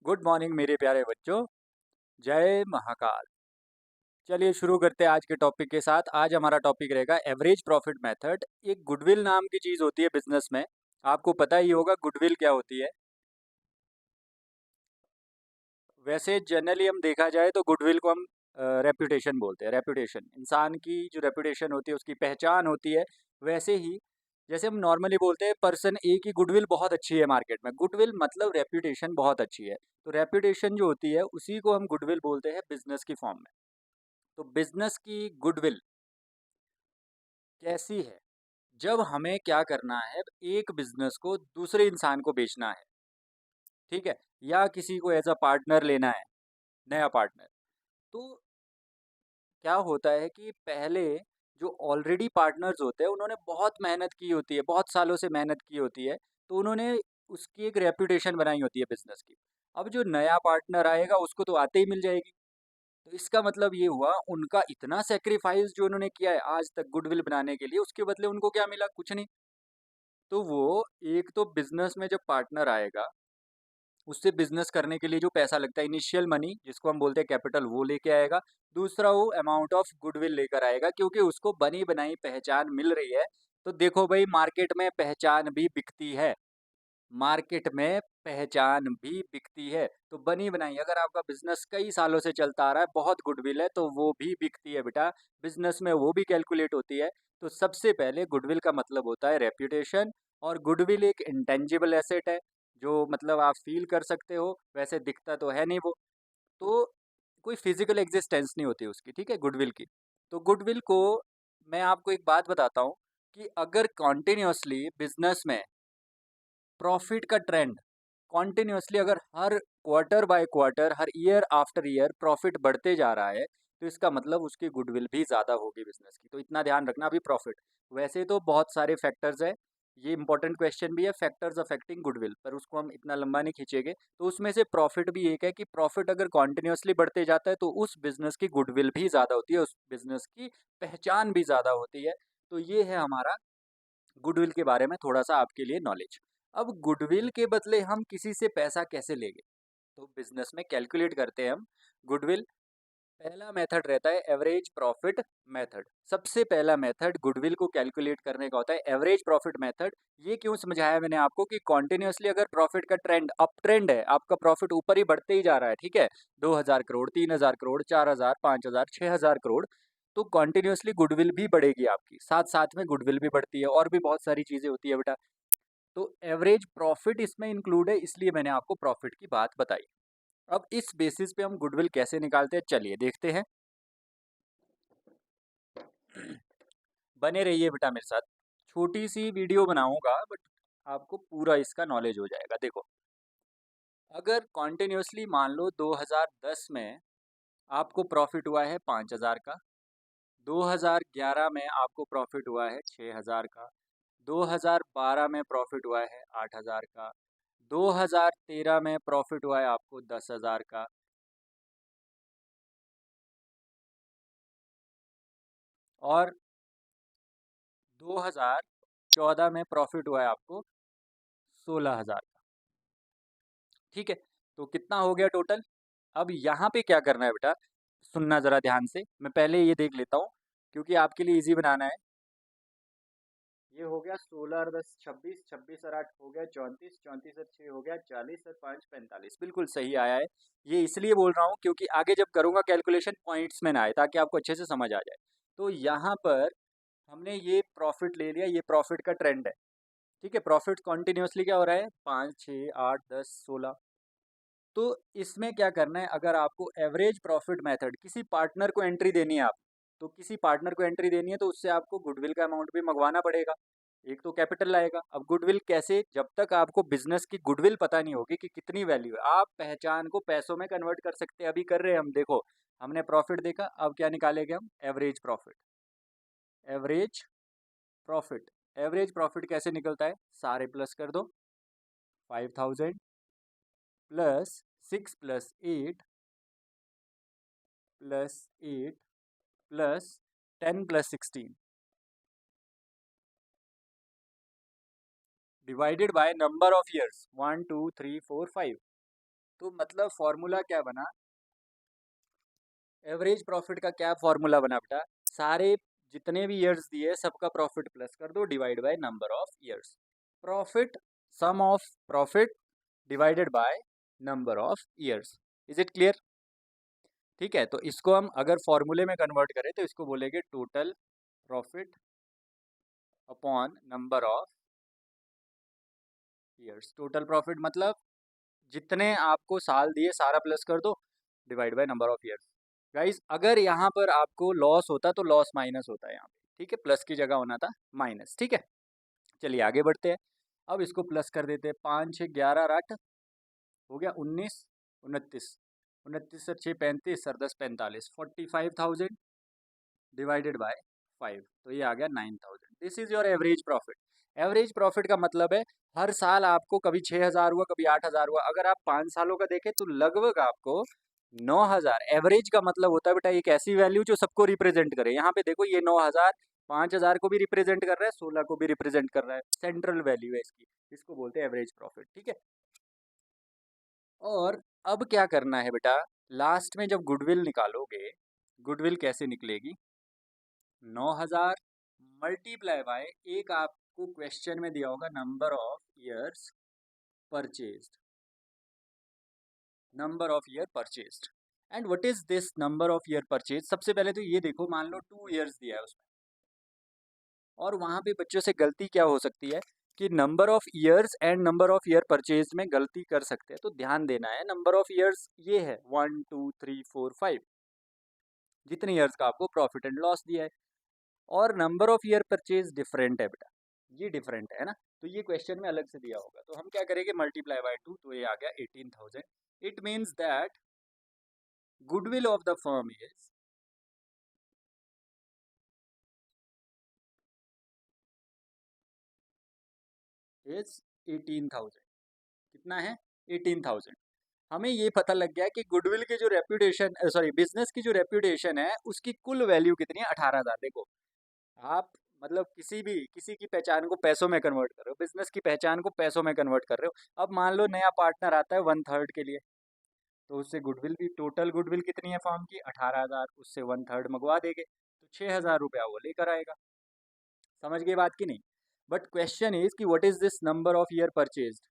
Good morning मेरे प्यारे बच्चों। जय महाकाल। चलिए शुरू करते हैं आज के टॉपिक के साथ। आज हमारा टॉपिक रहेगा एवरेज प्रॉफिट मेथड। एक गुडविल नाम की चीज़ होती है बिजनेस में। आपको पता ही होगा गुडविल क्या होती है। वैसे जनरली हम देखा जाए तो गुडविल को हम रेपुटेशन बोलते हैं। रेपुटेशन इंसान की जो रेपुटेशन होती है उसकी पहचान होती है। वैसे ही जैसे हम नॉर्मली बोलते हैं पर्सन ए की गुडविल बहुत अच्छी है मार्केट में। गुडविल मतलब रेपुटेशन बहुत अच्छी है। तो रेपुटेशन जो होती है उसी को हम गुडविल बोलते हैं बिजनेस की फॉर्म में। तो बिजनेस की गुडविल कैसी है? जब हमें क्या करना है, एक बिजनेस को दूसरे इंसान को बेचना है, ठीक है, या किसी को एज अ पार्टनर लेना है, नया पार्टनर। तो क्या होता है कि पहले जो ऑलरेडी पार्टनर्स होते हैं उन्होंने बहुत मेहनत की होती है, बहुत सालों से मेहनत की होती है। तो उन्होंने उसकी एक रेपुटेशन बनाई होती है बिजनेस की। अब जो नया पार्टनर आएगा उसको तो आते ही मिल जाएगी। तो इसका मतलब ये हुआ उनका इतना सैक्रिफाइस जो उन्होंने किया है आज तक गुडविल बनाने के लिए, उसके बदले उनको क्या मिला? कुछ नहीं। तो वो एक तो बिजनेस में जब पार्टनर आएगा उससे बिजनेस करने के लिए जो पैसा लगता है, इनिशियल मनी जिसको हम बोलते हैं कैपिटल, वो लेके आएगा। दूसरा वो अमाउंट ऑफ गुडविल लेकर आएगा क्योंकि उसको बनी बनाई पहचान मिल रही है। तो देखो भाई, मार्केट में पहचान भी बिकती है। मार्केट में पहचान भी बिकती है। तो बनी बनाई अगर आपका बिजनेस कई सालों से चलता आ रहा है, बहुत गुडविल है, तो वो भी बिकती है बेटा। बिजनेस में वो भी कैलकुलेट होती है। तो सबसे पहले गुडविल का मतलब होता है रेप्यूटेशन। और गुडविल एक इंटेंजिबल एसेट है जो मतलब आप फील कर सकते हो, वैसे दिखता तो है नहीं वो। तो कोई फिजिकल एग्जिस्टेंस नहीं होती उसकी, ठीक है, गुडविल की। तो गुडविल को मैं आपको एक बात बताता हूँ कि अगर कॉन्टिन्यूसली बिजनेस में प्रॉफिट का ट्रेंड कॉन्टिन्यूसली, अगर हर क्वार्टर बाय क्वार्टर, हर ईयर आफ्टर ईयर प्रॉफिट बढ़ते जा रहा है, तो इसका मतलब उसकी गुडविल भी ज़्यादा होगी बिजनेस की। तो इतना ध्यान रखना। अभी प्रॉफिट, वैसे तो बहुत सारे फैक्टर्स है, ये इंपॉर्टेंट क्वेश्चन भी है, फैक्टर्स अफेक्टिंग गुडविल, पर उसको हम इतना लंबा नहीं खींचेंगे। तो उसमें से प्रॉफिट भी एक है कि प्रॉफिट अगर कॉन्टिन्यूसली बढ़ते जाता है तो उस बिजनेस की गुडविल भी ज़्यादा होती है, उस बिजनेस की पहचान भी ज़्यादा होती है। तो ये है हमारा गुडविल के बारे में थोड़ा सा आपके लिए नॉलेज। अब गुडविल के बदले हम किसी से पैसा कैसे लेंगे? तो बिजनेस में कैलकुलेट करते हैं हम गुडविल। पहला मेथड रहता है एवरेज प्रॉफिट मेथड। सबसे पहला मेथड गुडविल को कैलकुलेट करने का होता है एवरेज प्रॉफिट मेथड। ये क्यों समझाया मैंने आपको कि कॉन्टिन्यूसली अगर प्रॉफिट का ट्रेंड अप ट्रेंड है, आपका प्रॉफिट ऊपर ही बढ़ते ही जा रहा है, ठीक है, 2000 करोड़, 3000 करोड़, 4000, 5000, 6000 करोड़, तो कॉन्टिन्यूसली गुडविल भी बढ़ेगी आपकी, साथ साथ में गुडविल भी बढ़ती है और भी बहुत सारी चीजें होती है बेटा। तो एवरेज प्रॉफिट इसमें इंक्लूड है, इसलिए मैंने आपको प्रॉफिट की बात बताई। अब इस बेसिस पे हम गुडविल कैसे निकालते हैं, चलिए देखते हैं। बने रहिए बेटा मेरे साथ। छोटी सी वीडियो बनाऊंगा बट आपको पूरा इसका नॉलेज हो जाएगा। देखो, अगर कॉन्टिन्यूसली मान लो 2010 में आपको प्रॉफिट हुआ है 5000 का, 2011 में आपको प्रॉफिट हुआ है 6000 का, 2012 में प्रॉफिट हुआ है 8000 का, 2013 में प्रॉफिट हुआ है आपको 10,000 का, और 2014 में प्रॉफिट हुआ है आपको 16,000 का। ठीक है, तो कितना हो गया टोटल? अब यहाँ पे क्या करना है बेटा, सुनना ज़रा ध्यान से। मैं पहले ये देख लेता हूँ क्योंकि आपके लिए इजी बनाना है। ये हो गया 16 और 10 26, 26 और 8 हो गया 34, 34 और 6 हो गया 40 और 5 45। बिल्कुल सही आया है। ये इसलिए बोल रहा हूँ क्योंकि आगे जब करूँगा कैलकुलेशन पॉइंट्स में ना आए, ताकि आपको अच्छे से समझ आ जाए। तो यहाँ पर हमने ये प्रॉफिट ले लिया, ये प्रॉफिट का ट्रेंड है। ठीक है, प्रॉफिट कॉन्टिन्यूसली क्या हो रहा है, 5, 6, 8, 10, 16। तो इसमें क्या करना है, अगर आपको एवरेज प्रॉफिट मेथड किसी पार्टनर को एंट्री देनी है आप, तो किसी पार्टनर को एंट्री देनी है तो उससे आपको गुडविल का अमाउंट भी मंगवाना पड़ेगा। एक तो कैपिटल आएगा। अब गुडविल कैसे, जब तक आपको बिजनेस की गुडविल पता नहीं होगी कि कितनी वैल्यू है, आप पहचान को पैसों में कन्वर्ट कर सकते हैं। अभी कर रहे हैं हम, देखो हमने प्रॉफिट देखा, अब क्या निकालेंगे हम, average profit. Average profit, average profit कैसे निकलता है, सारे प्लस कर दो। 5000 plus 6 plus 8 plus 8 plus 10 plus 16 divided by number of years, 1 2 3 4 5। तो मतलब फॉर्मूला क्या बना, एवरेज प्रॉफिट का क्या फॉर्मूला बना बेटा, सारे जितने भी ईयर्स दिए सबका प्रॉफिट प्लस कर दो divide by number of years. Profit, sum of profit divided by number of years. Is it clear? ठीक है, तो इसको हम अगर फॉर्मूले में कन्वर्ट करें तो इसको बोलेंगे total profit upon number of years. Total profit मतलब जितने आपको साल दिए सारा प्लस कर दो divide by number of years. Guys अगर यहाँ पर आपको लॉस होता तो लॉस माइनस होता है यहाँ पे, ठीक है, प्लस की जगह होना था माइनस। ठीक है, चलिए आगे बढ़ते हैं। अब इसको प्लस कर देते हैं, 5 6 11 8 हो गया 19 29, 29 सर 6 35 सर 10 45, 45,000 डिवाइडेड बाय 5, तो ये आ गया 9,000। This is your average profit. Average profit का मतलब है हर साल आपको कभी 6,000 हुआ कभी 8,000 हुआ। अगर आप 5 सालों का देखें तो लगभग आपको 9,000। एवरेज का मतलब होता है बेटा एक ऐसी वैल्यू जो सबको रिप्रेजेंट करे। यहाँ पे देखो ये 9,000 5,000 को भी रिप्रेजेंट कर रहा है, 16 को भी रिप्रेजेंट कर रहा है, सेंट्रल वैल्यू है इसकी, इसको बोलते हैं एवरेज प्रॉफिट। ठीक है, और अब क्या करना है बेटा, लास्ट में जब गुडविल निकालोगे, गुडविल कैसे निकलेगी, 9,000 मल्टीप्लाई बाय, एक आपको क्वेश्चन में दिया होगा number of years purchased, number of year purchased. And what is this number of year purchase? सबसे पहले तो ये देखो, मान लो 2 ईयर्स दिया है उसमें, और वहाँ पे बच्चों से गलती क्या हो सकती है कि number of years and number of year purchase में गलती कर सकते हैं। तो ध्यान देना है, नंबर ऑफ ईयर्स ये है 1 2 3 4 5, जितने ईयर्स का आपको प्रॉफिट एंड लॉस दिया है, और number of year purchase different है बेटा, ये डिफरेंट है ना, तो ये क्वेश्चन में अलग से दिया होगा। तो हम क्या करेंगे, मल्टीप्लाई बाय 2, तो ये आ गया 18,000। It means that goodwill of the firm is 18,000। कितना है, 18,000। हमें ये पता लग गया कि गुडविल की जो रेप्यूटेशन, सॉरी बिजनेस की जो रेप्यूटेशन है उसकी कुल वैल्यू कितनी है, 18,000। देखो आप मतलब किसी की पहचान को पैसों में कन्वर्ट कर रहे हो, बिजनेस की पहचान को पैसों में कन्वर्ट कर रहे हो। अब मान लो नया पार्टनर आता है 1/3 के लिए, तो उससे गुडविल भी, टोटल गुडविल कितनी है फर्म की, 18,000, उससे 1/3 मंगवा देंगे तो 6,000 रुपया वो लेकर आएगा। समझ गए बात की नहीं? बट क्वेश्चन इज कि what is this number of year purchase.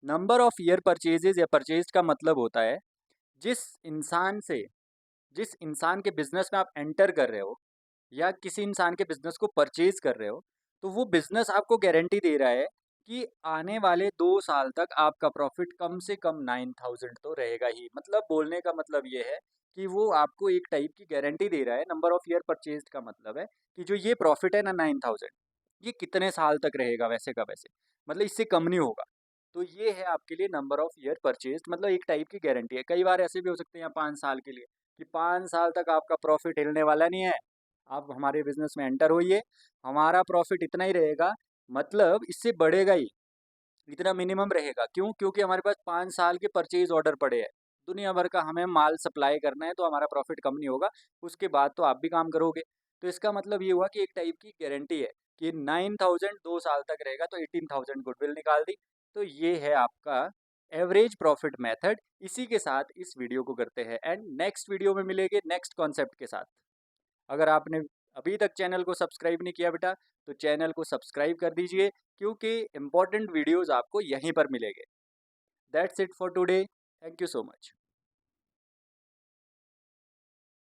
Number of year purchases या परचेज का मतलब होता है जिस इंसान से, जिस इंसान के बिजनेस में आप एंटर कर रहे हो या किसी इंसान के बिजनेस को परचेज कर रहे हो, तो वो बिजनेस आपको गारंटी दे रहा है कि आने वाले 2 साल तक आपका प्रॉफिट कम से कम 9,000 तो रहेगा ही। मतलब बोलने का मतलब ये है कि वो आपको एक टाइप की गारंटी दे रहा है। नंबर ऑफ ईयर परचेज का मतलब है कि जो ये प्रॉफिट है ना 9,000, ये कितने साल तक रहेगा वैसे का वैसे, मतलब इससे कम नहीं होगा। तो ये है आपके लिए नंबर ऑफ ईयर परचेज, मतलब एक टाइप की गारंटी है। कई बार ऐसे भी हो सकते हैं 5 साल के लिए, कि 5 साल तक आपका प्रॉफिट हिलने वाला नहीं है, आप हमारे बिजनेस में एंटर होइए, हमारा प्रॉफिट इतना ही रहेगा, मतलब इससे बढ़ेगा ही, इतना मिनिमम रहेगा। क्यों? क्योंकि हमारे पास 5 साल के परचेज ऑर्डर पड़े हैं, दुनिया भर का हमें माल सप्लाई करना है, तो हमारा प्रॉफिट कम नहीं होगा। उसके बाद तो आप भी काम करोगे। तो इसका मतलब ये हुआ कि एक टाइप की गारंटी है कि 9,000 2 साल तक रहेगा, तो 18,000 गुडविल निकाल दी। तो ये है आपका एवरेज प्रॉफिट मेथड। इसी के साथ इस वीडियो को करते हैं एंड नेक्स्ट वीडियो में मिलेंगे नेक्स्ट कॉन्सेप्ट के साथ। अगर आपने अभी तक चैनल को सब्सक्राइब नहीं किया बेटा, तो चैनल को सब्सक्राइब कर दीजिए, क्योंकि इम्पोर्टेंट वीडियोस आपको यहीं पर मिलेंगे। That's it for today, thank you so much.